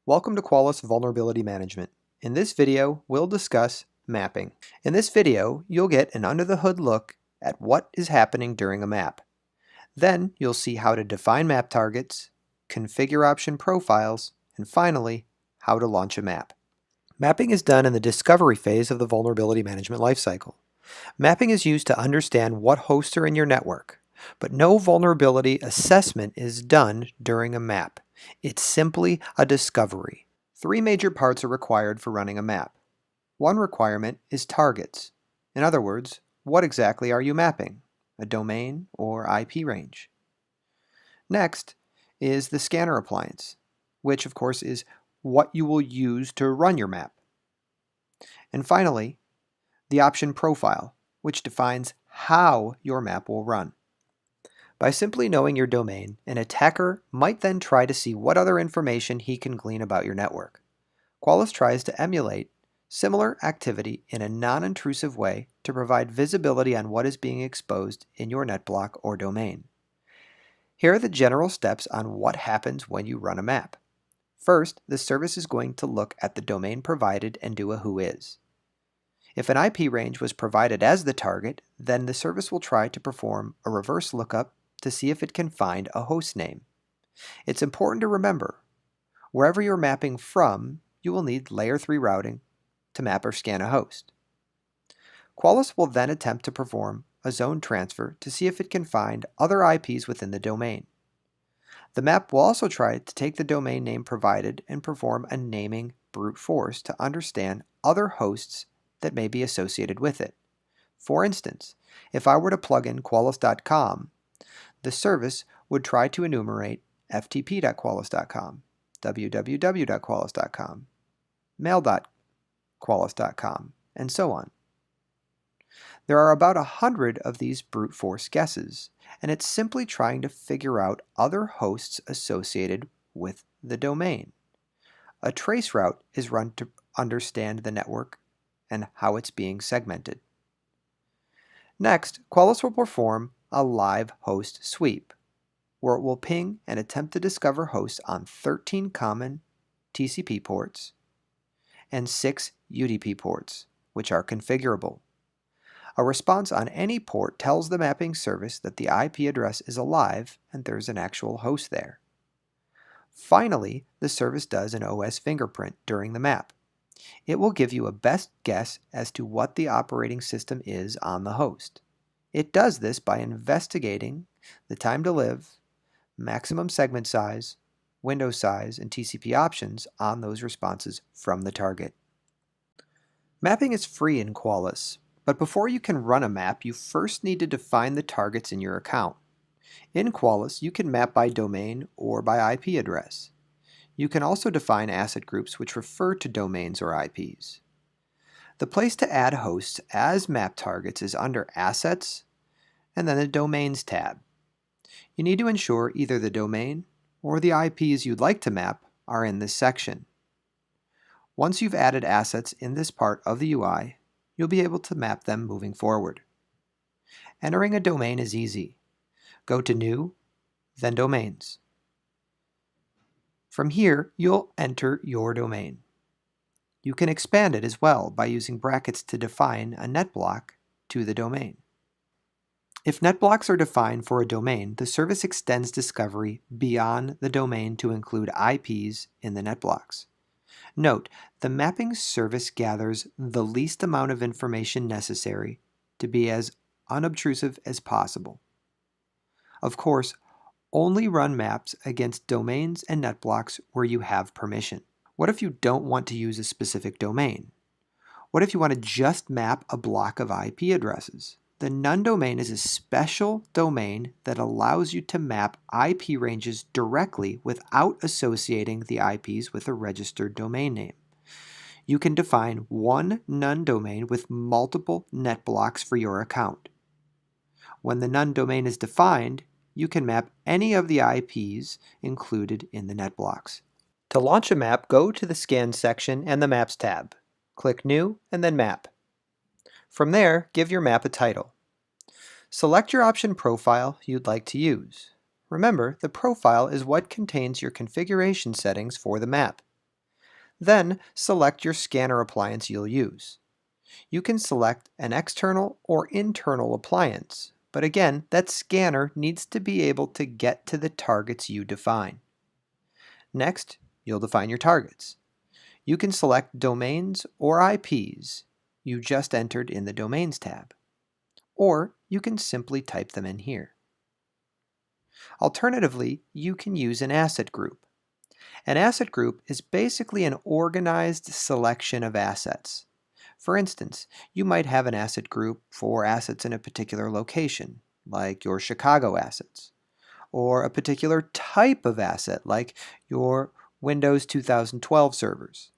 Welcome to Qualys Vulnerability Management. In this video, we'll discuss mapping. In this video, you'll get an under-the-hood look at what is happening during a map. Then, you'll see how to define map targets, configure option profiles, and finally, how to launch a map. Mapping is done in the discovery phase of the vulnerability management lifecycle. Mapping is used to understand what hosts are in your network, but no vulnerability assessment is done during a map. It's simply a discovery. Three major parts are required for running a map. One requirement is targets. In other words, what exactly are you mapping? A domain or IP range. Next is the scanner appliance, which of course is what you will use to run your map. And finally, the option profile, which defines how your map will run. By simply knowing your domain, an attacker might then try to see what other information he can glean about your network. Qualys tries to emulate similar activity in a non-intrusive way to provide visibility on what is being exposed in your NetBlock or domain. Here are the general steps on what happens when you run a map. First, the service is going to look at the domain provided and do a whois. If an IP range was provided as the target, then the service will try to perform a reverse lookup to see if it can find a host name. It's important to remember, wherever you're mapping from, you will need layer 3 routing to map or scan a host. Qualys will then attempt to perform a zone transfer to see if it can find other IPs within the domain. The map will also try to take the domain name provided and perform a naming brute force to understand other hosts that may be associated with it. For instance, if I were to plug in Qualys.com, the service would try to enumerate ftp.qualys.com, www.qualys.com, mail.qualys.com, and so on. There are about 100 of these brute force guesses, and it's simply trying to figure out other hosts associated with the domain. A trace route is run to understand the network and how it's being segmented. Next, Qualys will perform a live host sweep, where it will ping and attempt to discover hosts on 13 common TCP ports and 6 UDP ports, which are configurable. A response on any port tells the mapping service that the IP address is alive and there's an actual host there. Finally, the service does an OS fingerprint during the map. It will give you a best guess as to what the operating system is on the host. It does this by investigating the time to live, maximum segment size, window size, and TCP options on those responses from the target. Mapping is free in Qualys, but before you can run a map, you first need to define the targets in your account. In Qualys, you can map by domain or by IP address. You can also define asset groups which refer to domains or IPs. The place to add hosts as map targets is under Assets and then the Domains tab. You need to ensure either the domain or the IPs you'd like to map are in this section. Once you've added assets in this part of the UI, you'll be able to map them moving forward. Entering a domain is easy. Go to New, then Domains. From here, you'll enter your domain. You can expand it as well by using brackets to define a netblock to the domain. If netblocks are defined for a domain, the service extends discovery beyond the domain to include IPs in the netblocks. Note, the mapping service gathers the least amount of information necessary to be as unobtrusive as possible. Of course, only run maps against domains and netblocks where you have permission. What if you don't want to use a specific domain? What if you want to just map a block of IP addresses? The none domain is a special domain that allows you to map IP ranges directly without associating the IPs with a registered domain name. You can define one none domain with multiple net blocks for your account. When the none domain is defined, you can map any of the IPs included in the net blocks. To launch a map, go to the Scan section and the Maps tab. Click New and then Map. From there, give your map a title. Select your option profile you'd like to use. Remember, the profile is what contains your configuration settings for the map. Then select your scanner appliance you'll use. You can select an external or internal appliance, but again, that scanner needs to be able to get to the targets you define. Next, you'll define your targets. You can select domains or IPs you just entered in the Domains tab, or you can simply type them in here. Alternatively, you can use an asset group. An asset group is basically an organized selection of assets. For instance, you might have an asset group for assets in a particular location, like your Chicago assets, or a particular type of asset, like your Windows 2012 servers.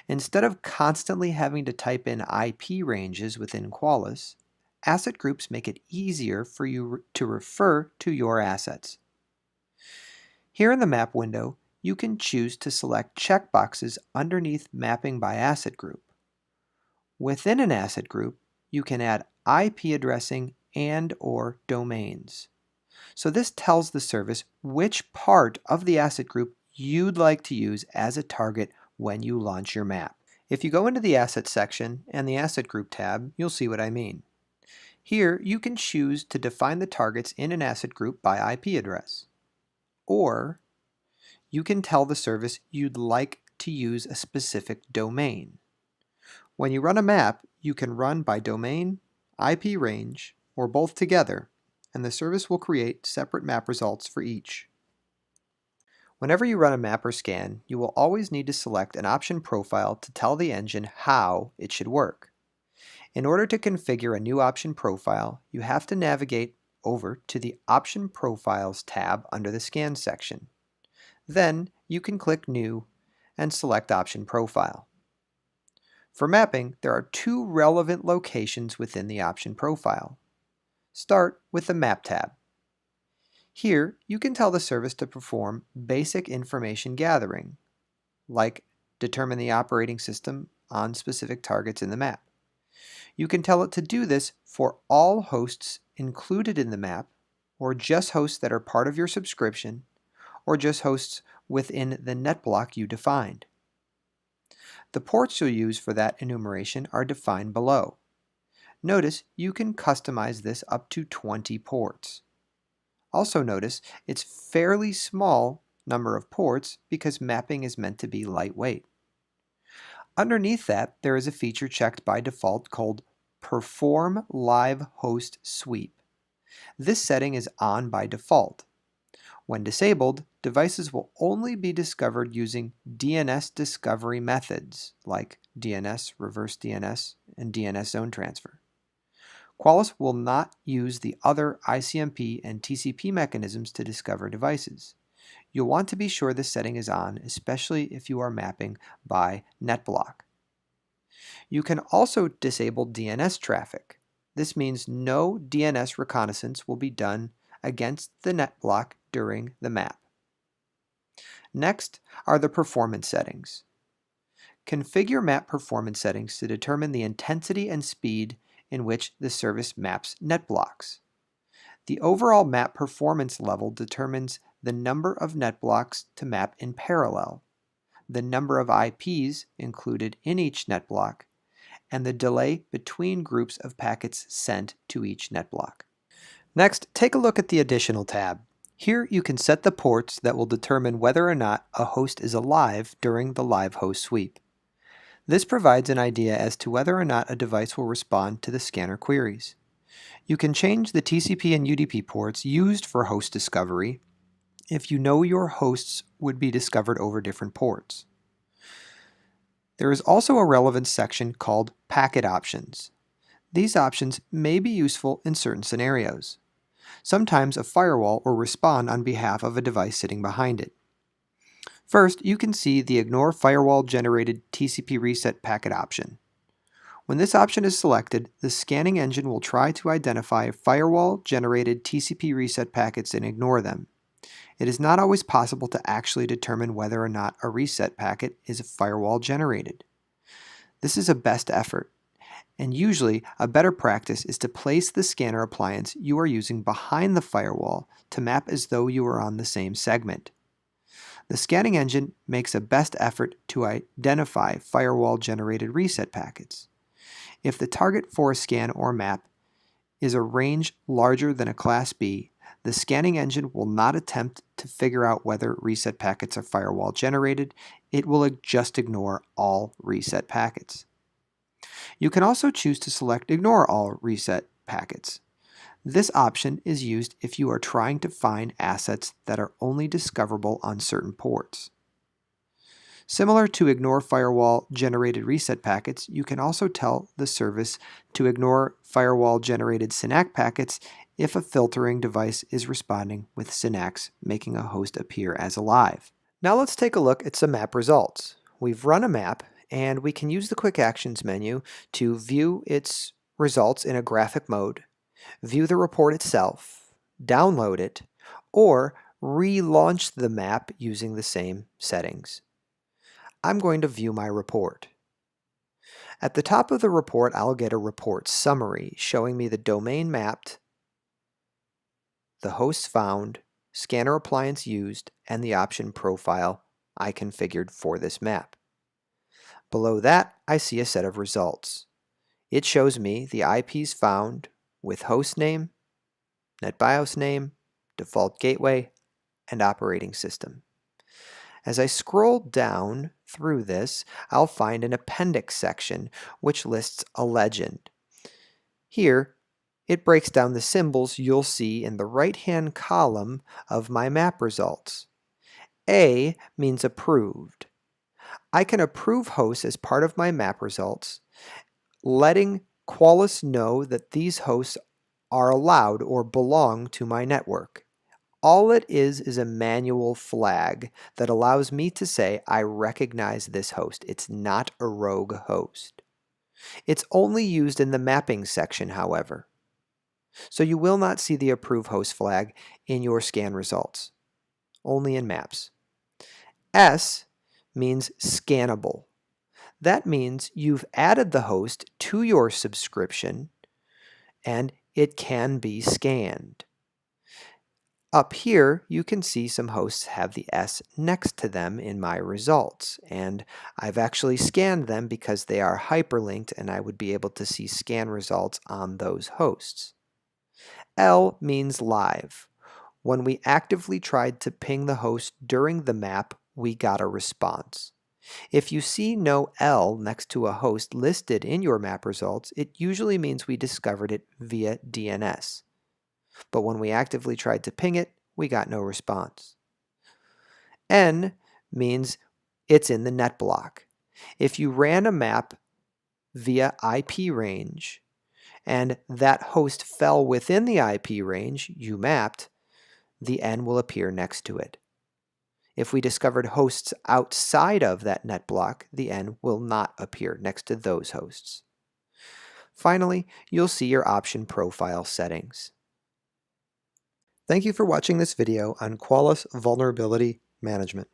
Instead of constantly having to type in IP ranges within Qualys, asset groups make it easier for you to refer to your assets. Here in the map window, you can choose to select checkboxes underneath Mapping by Asset Group. Within an asset group, you can add IP addressing and/or domains. So this tells the service which part of the asset group you'd like to use as a target when you launch your map. If you go into the Assets section and the Asset Group tab, you'll see what I mean. Here, you can choose to define the targets in an asset group by IP address. Or, you can tell the service you'd like to use a specific domain. When you run a map, you can run by domain, IP range, or both together, and the service will create separate map results for each. Whenever you run a map or scan, you will always need to select an option profile to tell the engine how it should work. In order to configure a new option profile, you have to navigate over to the Option Profiles tab under the Scan section. Then you can click New and select Option Profile. For mapping, there are two relevant locations within the option profile. Start with the Map tab. Here, you can tell the service to perform basic information gathering, like determine the operating system on specific targets in the map. You can tell it to do this for all hosts included in the map, or just hosts that are part of your subscription, or just hosts within the net block you defined. The ports you'll use for that enumeration are defined below. Notice you can customize this up to 20 ports. Also notice it's fairly small number of ports because mapping is meant to be lightweight. Underneath that, there is a feature checked by default called Perform Live Host Sweep. This setting is on by default. When disabled, devices will only be discovered using DNS discovery methods like DNS, reverse DNS, and DNS zone transfer. Qualys will not use the other ICMP and TCP mechanisms to discover devices. You'll want to be sure this setting is on, especially if you are mapping by NetBlock. You can also disable DNS traffic. This means no DNS reconnaissance will be done against the NetBlock during the map. Next are the performance settings. Configure map performance settings to determine the intensity and speed in which the service maps net blocks. The overall map performance level determines the number of net blocks to map in parallel, the number of IPs included in each net block, and the delay between groups of packets sent to each net block. Next, take a look at the Additional tab. Here you can set the ports that will determine whether or not a host is alive during the live host sweep. This provides an idea as to whether or not a device will respond to the scanner queries. You can change the TCP and UDP ports used for host discovery if you know your hosts would be discovered over different ports. There is also a relevant section called Packet Options. These options may be useful in certain scenarios. Sometimes a firewall will respond on behalf of a device sitting behind it. First, you can see the Ignore Firewall Generated TCP Reset Packet option. When this option is selected, the scanning engine will try to identify firewall-generated TCP reset packets and ignore them. It is not always possible to actually determine whether or not a reset packet is firewall-generated. This is a best effort, and usually a better practice is to place the scanner appliance you are using behind the firewall to map as though you are on the same segment. The scanning engine makes a best effort to identify firewall-generated reset packets. If the target for a scan or map is a range larger than a Class B, the scanning engine will not attempt to figure out whether reset packets are firewall generated. It will just ignore all reset packets. You can also choose to select Ignore All Reset Packets. This option is used if you are trying to find assets that are only discoverable on certain ports. Similar to Ignore Firewall Generated Reset Packets, you can also tell the service to ignore firewall generated SYNAC packets if a filtering device is responding with SYNACs, making a host appear as alive. Now let's take a look at some map results. We've run a map, and we can use the Quick Actions menu to view its results in a graphic mode, view the report itself, download it, or relaunch the map using the same settings. I'm going to view my report. At the top of the report, I'll get a report summary showing me the domain mapped, the hosts found, scanner appliance used, and the option profile I configured for this map. Below that, I see a set of results. It shows me the IPs found with host name, NetBIOS name, default gateway, and operating system. As I scroll down through this, I'll find an appendix section which lists a legend. Here, it breaks down the symbols you'll see in the right-hand column of my map results. A means approved. I can approve hosts as part of my map results, letting Qualys know that these hosts are allowed or belong to my network. All it is a manual flag that allows me to say I recognize this host. It's not a rogue host. It's only used in the mapping section, however. So you will not see the approve host flag in your scan results, only in maps. S means scannable. That means you've added the host to your subscription and it can be scanned. Up here, you can see some hosts have the S next to them in my results, and I've actually scanned them because they are hyperlinked and I would be able to see scan results on those hosts. L means live. When we actively tried to ping the host during the map, we got a response. If you see no L next to a host listed in your map results, it usually means we discovered it via DNS. But when we actively tried to ping it, we got no response. N means it's in the net block. If you ran a map via IP range and that host fell within the IP range you mapped, the N will appear next to it. If we discovered hosts outside of that net block, the N will not appear next to those hosts. Finally, you'll see your option profile settings. Thank you for watching this video on Qualys Vulnerability Management.